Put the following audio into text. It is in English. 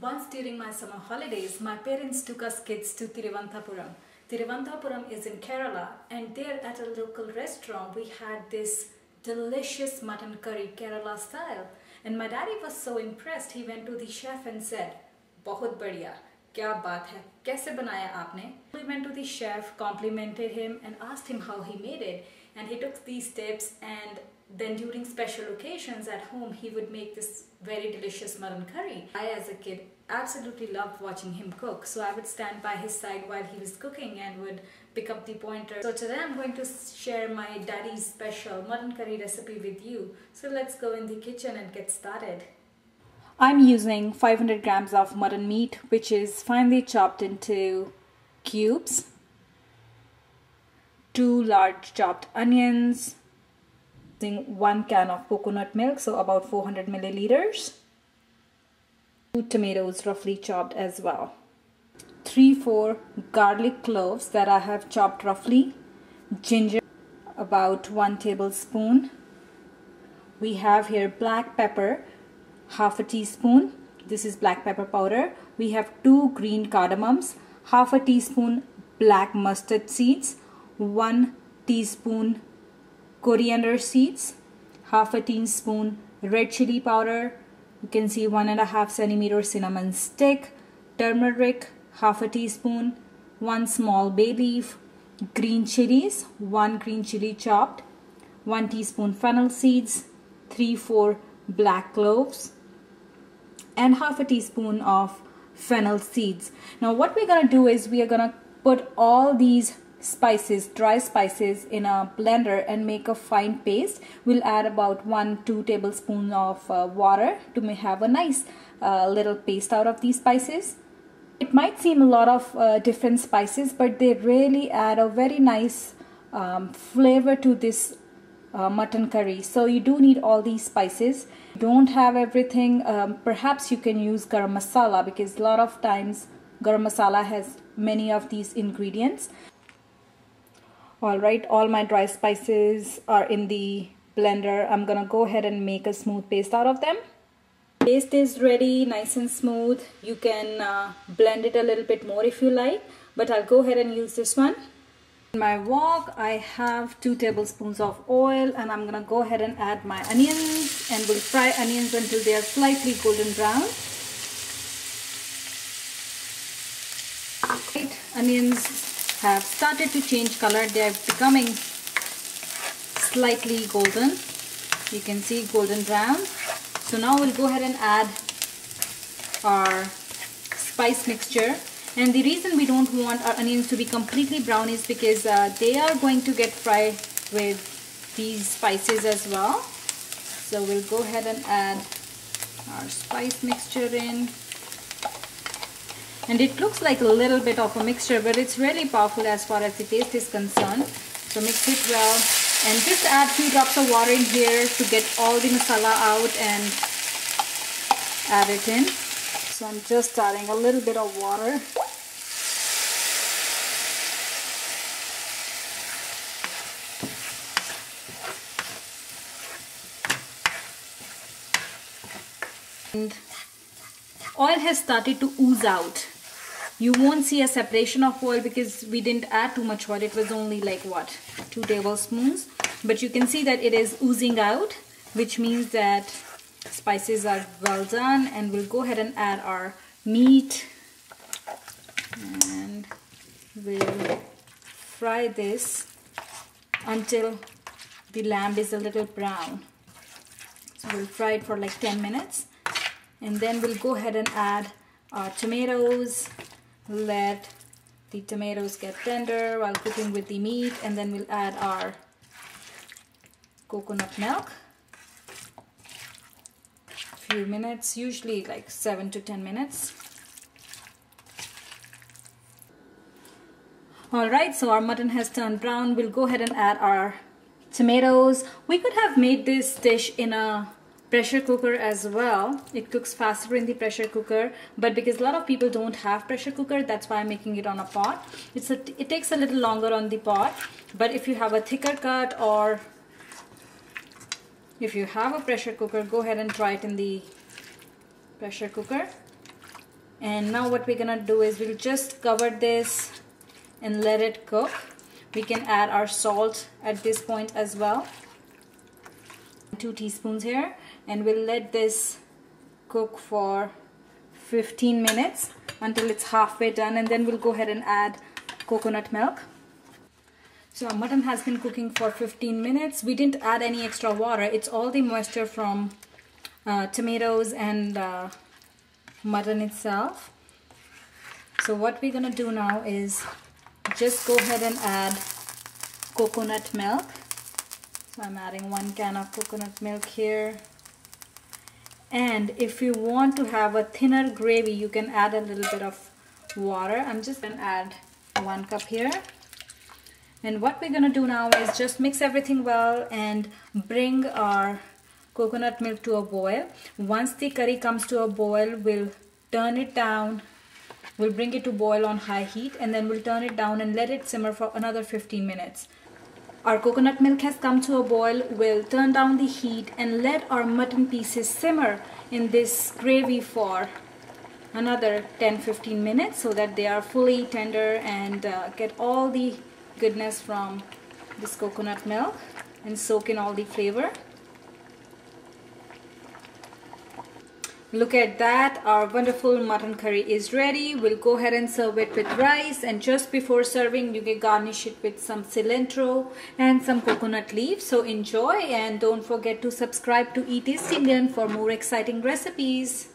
Once during my summer holidays, my parents took us kids to Thiruvananthapuram. Thiruvananthapuram is in Kerala, and there at a local restaurant we had this delicious mutton curry Kerala style. And my daddy was so impressed, he went to the chef and said, "Bahut badhiya, kya baat hai, kaise banaya aapne?" We went to the chef, complimented him and asked him how he made it. And he took these tips, and then during special occasions at home he would make this very delicious mutton curry. I as a kid absolutely loved watching him cook, so I would stand by his side while he was cooking and would pick up the pointer. So today I'm going to share my daddy's special mutton curry recipe with you. So let's go in the kitchen and get started. I'm using 500 grams of mutton meat, which is finely chopped into cubes, 2 large chopped onions, 1 can of coconut milk, so about 400 milliliters, 2 tomatoes roughly chopped as well, 3-4 garlic cloves that I have chopped roughly, ginger about 1 tablespoon. We have here black pepper, half a teaspoon. This is black pepper powder. We have 2 green cardamoms, half a teaspoon black mustard seeds, 1 teaspoon coriander seeds, half a teaspoon red chilli powder. You can see 1.5 centimeter cinnamon stick, turmeric, half a teaspoon, 1 small bay leaf, green chilies, 1 green chili chopped, 1 teaspoon fennel seeds, 3-4 black cloves, and half a teaspoon of fennel seeds. Now what we're gonna do is we are gonna put all these spices, dry spices, in a blender and make a fine paste. We'll add about 1-2 tablespoons of water to have a nice little paste out of these spices. It might seem a lot of different spices, but they really add a very nice flavor to this mutton curry. So you do need all these spices. Don't have everything, perhaps you can use garam masala, because a lot of times garam masala has many of these ingredients. Alright, all my dry spices are in the blender. I'm gonna go ahead and make a smooth paste out of them. Paste is ready, nice and smooth. You can blend it a little bit more if you like, but I'll go ahead and use this one. In my wok, I have 2 tablespoons of oil, and I'm gonna go ahead and add my onions, and we'll fry onions until they are slightly golden brown. Right, onions have started to change color. They are becoming slightly golden. You can see golden brown. So now we'll go ahead and add our spice mixture. And the reason we don't want our onions to be completely brown is because they are going to get fried with these spices as well. So we'll go ahead and add our spice mixture in. And it looks like a little bit of a mixture, but it's really powerful as far as the taste is concerned. So mix it well, and just add 2 drops of water in here to get all the masala out and add it in. So I'm just adding a little bit of water. And oil has started to ooze out. You won't see a separation of oil because we didn't add too much oil. It was only like what, 2 tablespoons. But you can see that it is oozing out, which means that spices are well done. And we'll go ahead and add our meat, and we'll fry this until the lamb is a little brown. So we'll fry it for like 10 minutes. And then we'll go ahead and add our tomatoes. Let the tomatoes get tender while cooking with the meat, and then we'll add our coconut milk. A few minutes, usually like 7 to 10 minutes. Alright, so our mutton has turned brown. We'll go ahead and add our tomatoes. We could have made this dish in a pressure cooker as well. It cooks faster in the pressure cooker, but because a lot of people don't have pressure cooker, that's why I'm making it on a pot. It takes a little longer on the pot, but if you have a thicker cut, or if you have a pressure cooker, go ahead and try it in the pressure cooker. And now what we're gonna do is we'll just cover this and let it cook. We can add our salt at this point as well. 2 teaspoons here, and we'll let this cook for 15 minutes until it's halfway done, and then we'll go ahead and add coconut milk. So our mutton has been cooking for 15 minutes. We didn't add any extra water. It's all the moisture from tomatoes and mutton itself. So what we're gonna do now is just go ahead and add coconut milk. So I'm adding 1 can of coconut milk here. And if you want to have a thinner gravy, you can add a little bit of water. I'm just gonna add 1 cup here. And what we're gonna do now is just mix everything well and bring our coconut milk to a boil. Once the curry comes to a boil, we'll turn it down. We'll bring it to boil on high heat, and then we'll turn it down and let it simmer for another 15 minutes. Our coconut milk has come to a boil. We'll turn down the heat and let our mutton pieces simmer in this gravy for another 10-15 minutes so that they are fully tender and get all the goodness from this coconut milk and soak in all the flavor. Look at that, our wonderful mutton curry is ready. We'll go ahead and serve it with rice, and just before serving you can garnish it with some cilantro and some coconut leaves. So enjoy, and don't forget to subscribe to Eat East Indian for more exciting recipes.